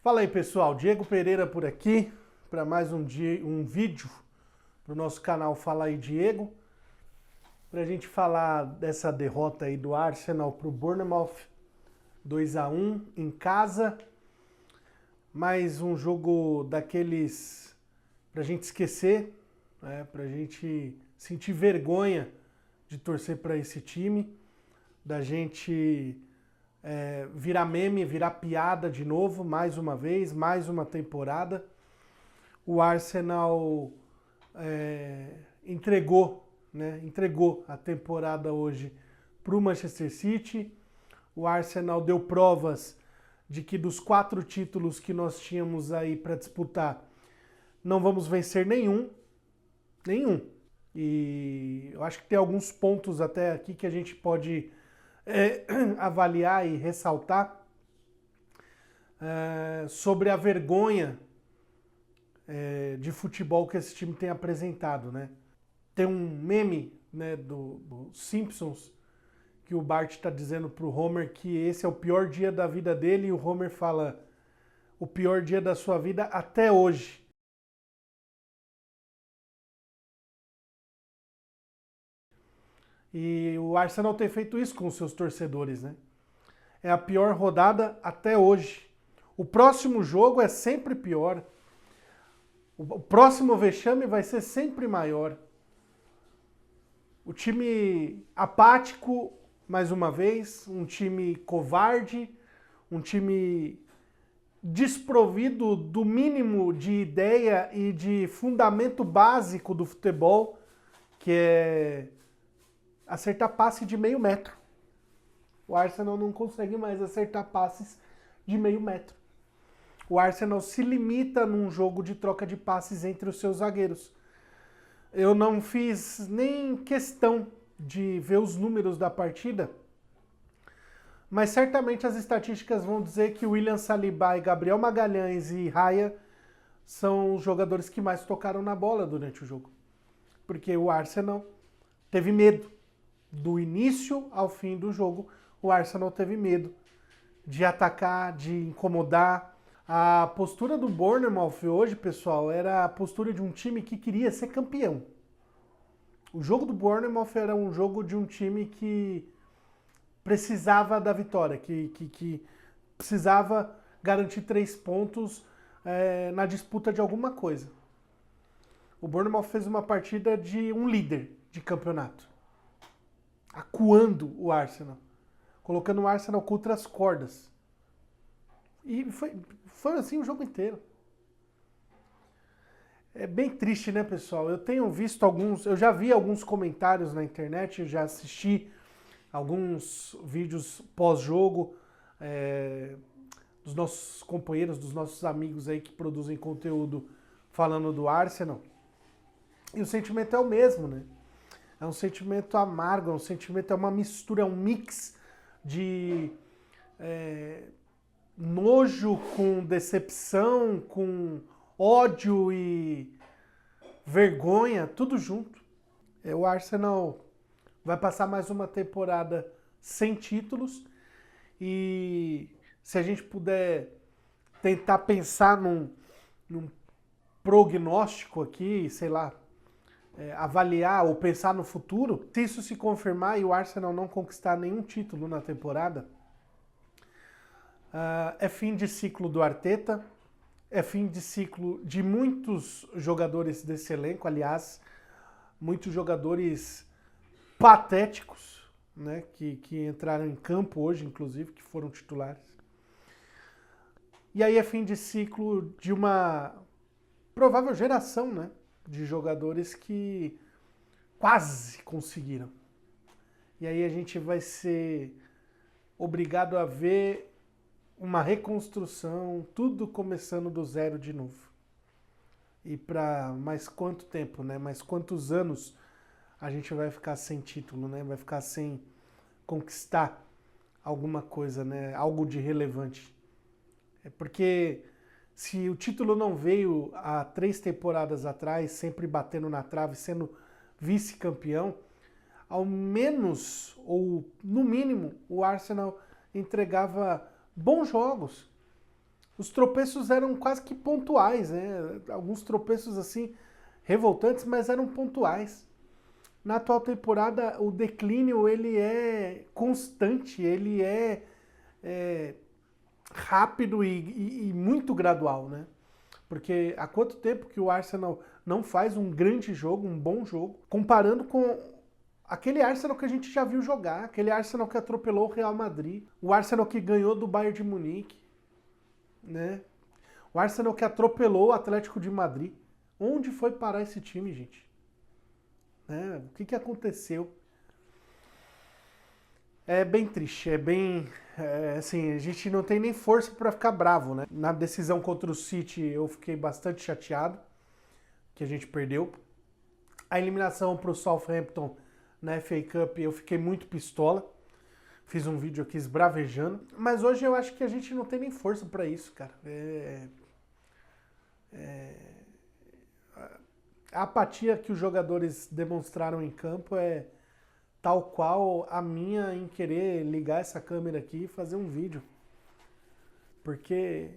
Fala aí pessoal, Diego Pereira por aqui para mais um vídeo para o nosso canal Fala aí Diego, para a gente falar dessa derrota aí do Arsenal para o Bournemouth, 2-1 em casa, mais um jogo daqueles para a gente esquecer, né, para a gente sentir vergonha de torcer para esse time, da gente virar meme, virar piada de novo, mais uma vez, mais uma temporada. O Arsenal entregou a temporada hoje para o Manchester City. O Arsenal deu provas de que dos 4 títulos que nós tínhamos aí para disputar, não vamos vencer nenhum. E eu acho que tem alguns pontos até aqui que a gente pode avaliar e ressaltar sobre a vergonha de futebol que esse time tem apresentado, né? Tem um meme, né, do Simpsons que o Bart está dizendo pro Homer que esse é o pior dia da vida dele e o Homer fala o pior dia da sua vida até hoje. E o Arsenal tem feito isso com os seus torcedores, né? É a pior rodada até hoje. O próximo jogo é sempre pior. O próximo vexame vai ser sempre maior. O time apático, mais uma vez, um time covarde, um time desprovido do mínimo de ideia e de fundamento básico do futebol, que é acertar passe de meio metro. O Arsenal não consegue mais acertar passes de meio metro. O Arsenal se limita num jogo de troca de passes entre os seus zagueiros. Eu não fiz nem questão de ver os números da partida, mas certamente as estatísticas vão dizer que William Saliba e Gabriel Magalhães e Raya são os jogadores que mais tocaram na bola durante o jogo. Porque o Arsenal teve medo. Do início ao fim do jogo, o Arsenal teve medo de atacar, de incomodar. A postura do Bournemouth hoje, pessoal, era a postura de um time que queria ser campeão. O jogo do Bournemouth era um jogo de um time que precisava da vitória, que precisava garantir 3 pontos na disputa de alguma coisa. O Bournemouth fez uma partida de um líder de campeonato, acuando o Arsenal, colocando o Arsenal contra as cordas. E foi assim o jogo inteiro. É bem triste, né, pessoal? Eu já vi alguns comentários na internet, eu já assisti alguns vídeos pós-jogo dos nossos companheiros, dos nossos amigos aí que produzem conteúdo falando do Arsenal. E o sentimento é o mesmo, né? É um sentimento amargo, é uma mistura, é um mix de nojo com decepção, com ódio e vergonha, tudo junto. O Arsenal vai passar mais uma temporada sem títulos e se a gente puder tentar pensar num prognóstico aqui, sei lá, avaliar ou pensar no futuro, se isso se confirmar e o Arsenal não conquistar nenhum título na temporada, é fim de ciclo do Arteta, é fim de ciclo de muitos jogadores desse elenco, aliás, muitos jogadores patéticos, né, que entraram em campo hoje, inclusive, que foram titulares. E aí é fim de ciclo de uma provável geração, né, de jogadores que quase conseguiram. E aí a gente vai ser obrigado a ver uma reconstrução, tudo começando do zero de novo. E para mais quanto tempo, né? Mais quantos anos a gente vai ficar sem título, né? Vai ficar sem conquistar alguma coisa, né? Algo de relevante. É porque se o título não veio há 3 temporadas atrás, sempre batendo na trave, sendo vice-campeão, ao menos, ou no mínimo, o Arsenal entregava bons jogos. os tropeços eram quase que pontuais, né? Alguns tropeços assim revoltantes, mas eram pontuais. Na atual temporada, o declínio ele é constante, ele é rápido e muito gradual, né? Porque há quanto tempo que o Arsenal não faz um grande jogo, um bom jogo, comparando com aquele Arsenal que a gente já viu jogar, aquele Arsenal que atropelou o Real Madrid, o Arsenal que ganhou do Bayern de Munique, né? O Arsenal que atropelou o Atlético de Madrid. Onde foi parar esse time, gente? Né? O que aconteceu? É bem triste, assim, a gente não tem nem força para ficar bravo, né? Na decisão contra o City eu fiquei bastante chateado, que a gente perdeu. A eliminação para o Southampton na FA Cup eu fiquei muito pistola. Fiz um vídeo aqui esbravejando. Mas hoje eu acho que a gente não tem nem força para isso, cara. A apatia que os jogadores demonstraram em campo é tal qual a minha em querer ligar essa câmera aqui e fazer um vídeo. Porque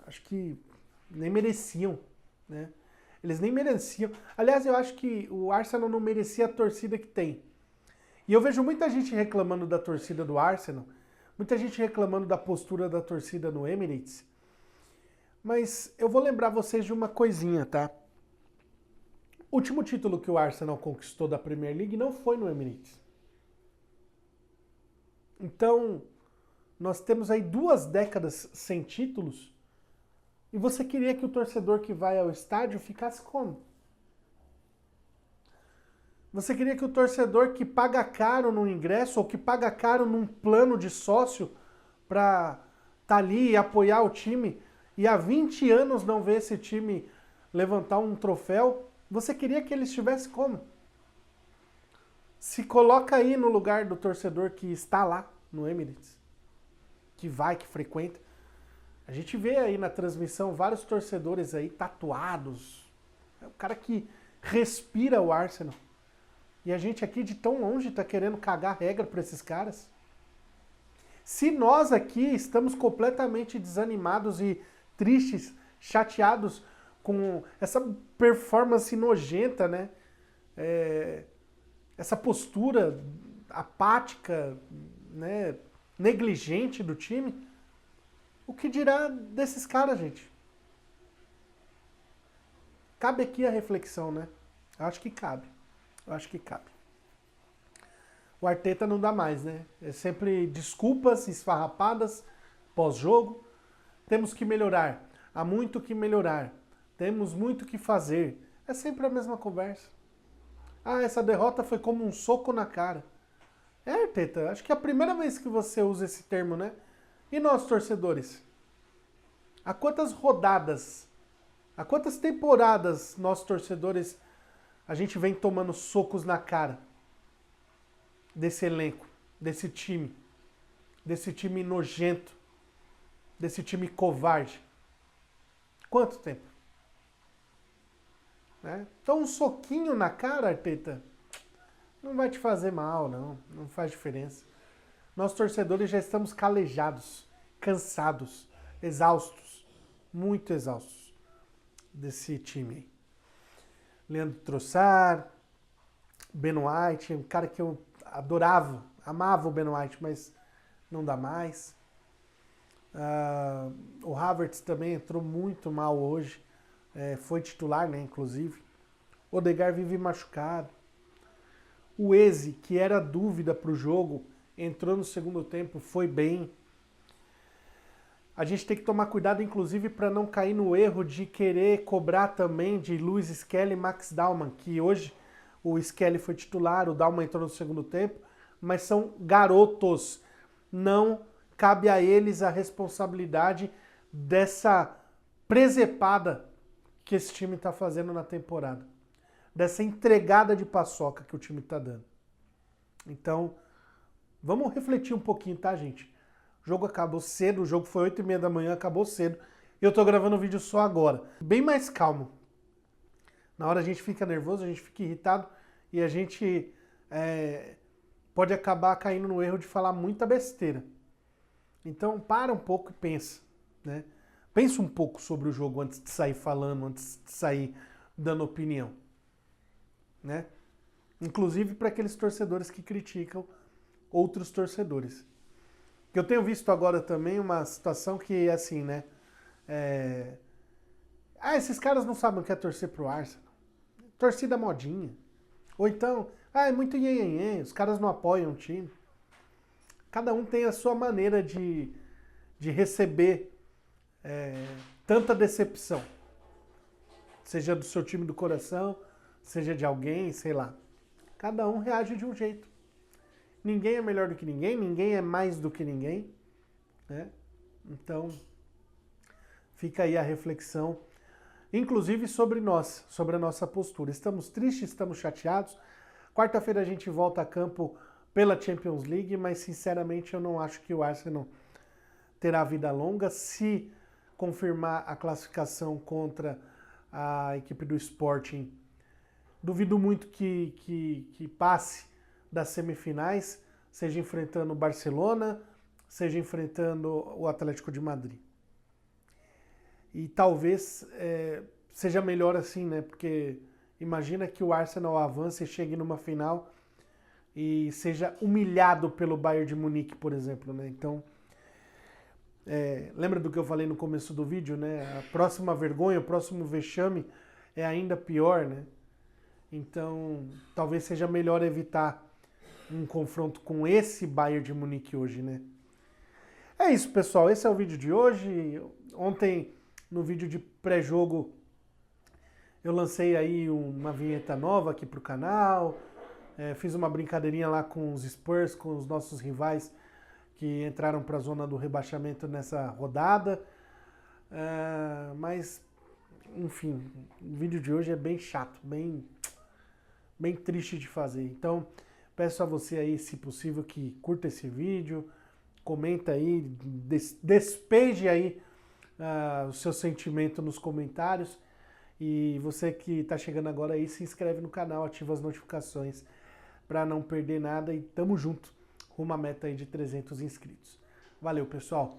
acho que nem mereciam, né? Eles nem mereciam. Aliás, eu acho que o Arsenal não merecia a torcida que tem. E eu vejo muita gente reclamando da torcida do Arsenal, muita gente reclamando da postura da torcida no Emirates. Mas eu vou lembrar vocês de uma coisinha, tá? O último título que o Arsenal conquistou da Premier League não foi no Emirates. Então, nós temos aí 2 décadas sem títulos e você queria que o torcedor que vai ao estádio ficasse como? Você queria que o torcedor que paga caro no ingresso ou que paga caro num plano de sócio para estar ali e apoiar o time e há 20 anos não ver esse time levantar um troféu, você queria que ele estivesse como? Se coloca aí no lugar do torcedor que está lá no Emirates, que vai, que frequenta. A gente vê aí na transmissão vários torcedores aí tatuados. É o cara que respira o Arsenal. E a gente aqui de tão longe tá querendo cagar regra para esses caras. Se nós aqui estamos completamente desanimados e tristes, chateados com essa performance nojenta, né? Essa postura apática, né? Negligente do time, o que dirá desses caras, gente? Cabe aqui a reflexão, né? Eu acho que cabe. Eu acho que cabe. O Arteta não dá mais, né? É sempre desculpas esfarrapadas pós-jogo. Temos que melhorar. Há muito que melhorar. Temos muito que fazer. É sempre a mesma conversa. Ah, essa derrota foi como um soco na cara. É, Arteta, acho que é a primeira vez que você usa esse termo, né? E nós, torcedores? Há quantas rodadas, há quantas temporadas nós, torcedores, a gente vem tomando socos na cara desse elenco, desse time nojento, desse time covarde? Quanto tempo? Né? Então um soquinho na cara, Arteta, não vai te fazer mal, não faz diferença. Nós torcedores já estamos calejados, cansados, exaustos, muito exaustos desse time aí. Leandro Trossard, Ben White, um cara que eu adorava, amava o Ben White, mas não dá mais. O Havertz também entrou muito mal hoje, foi titular, né, inclusive. Odegaard vive machucado. O Eze, que era dúvida para o jogo, entrou no segundo tempo, foi bem. A gente tem que tomar cuidado, inclusive, para não cair no erro de querer cobrar também de Luiz Skelly e Max Dalman, que hoje o Skelly foi titular, o Dalman entrou no segundo tempo, mas são garotos. Não cabe a eles a responsabilidade dessa presepada que esse time está fazendo na temporada. Dessa entregada de paçoca que o time está dando. Então, vamos refletir um pouquinho, tá, gente? O jogo acabou cedo, o jogo foi 8h30 da manhã, acabou cedo. Eu tô gravando o vídeo só agora. Bem mais calmo. Na hora a gente fica nervoso, a gente fica irritado e a gente pode acabar caindo no erro de falar muita besteira. Então, para um pouco e pensa. né? Pensa um pouco sobre o jogo antes de sair falando, antes de sair dando opinião, né? Inclusive para aqueles torcedores que criticam outros torcedores. Eu tenho visto agora também uma situação que é assim, né? Esses caras não sabem o que é torcer pro Arsenal. Torcida modinha. Ou então, é muito nhenhenhen, os caras não apoiam o time. Cada um tem a sua maneira de receber tanta decepção. Seja do seu time do coração, seja de alguém, sei lá. Cada um reage de um jeito. Ninguém é melhor do que ninguém, ninguém é mais do que ninguém, né? Então, fica aí a reflexão, inclusive sobre nós, sobre a nossa postura. Estamos tristes, estamos chateados. Quarta-feira a gente volta a campo pela Champions League, mas sinceramente eu não acho que o Arsenal terá vida longa. Se confirmar a classificação contra a equipe do Sporting, duvido muito que passe das semifinais, seja enfrentando o Barcelona, seja enfrentando o Atlético de Madrid. E talvez seja melhor assim, né? Porque imagina que o Arsenal avance e chegue numa final e seja humilhado pelo Bayern de Munique, por exemplo, né? Então, lembra do que eu falei no começo do vídeo, né? A próxima vergonha, o próximo vexame é ainda pior, né? Então, talvez seja melhor evitar um confronto com esse Bayern de Munique hoje, né? É isso, pessoal. Esse é o vídeo de hoje. Ontem, no vídeo de pré-jogo, eu lancei aí uma vinheta nova aqui pro canal. Fiz uma brincadeirinha lá com os Spurs, com os nossos rivais que entraram para a zona do rebaixamento nessa rodada. Mas, enfim, o vídeo de hoje é bem chato, bem triste de fazer. Então, peço a você aí, se possível, que curta esse vídeo, comenta aí, despeje aí o seu sentimento nos comentários. E você que está chegando agora aí, se inscreve no canal, ativa as notificações para não perder nada. E tamo junto, rumo à meta aí de 300 inscritos. Valeu, pessoal!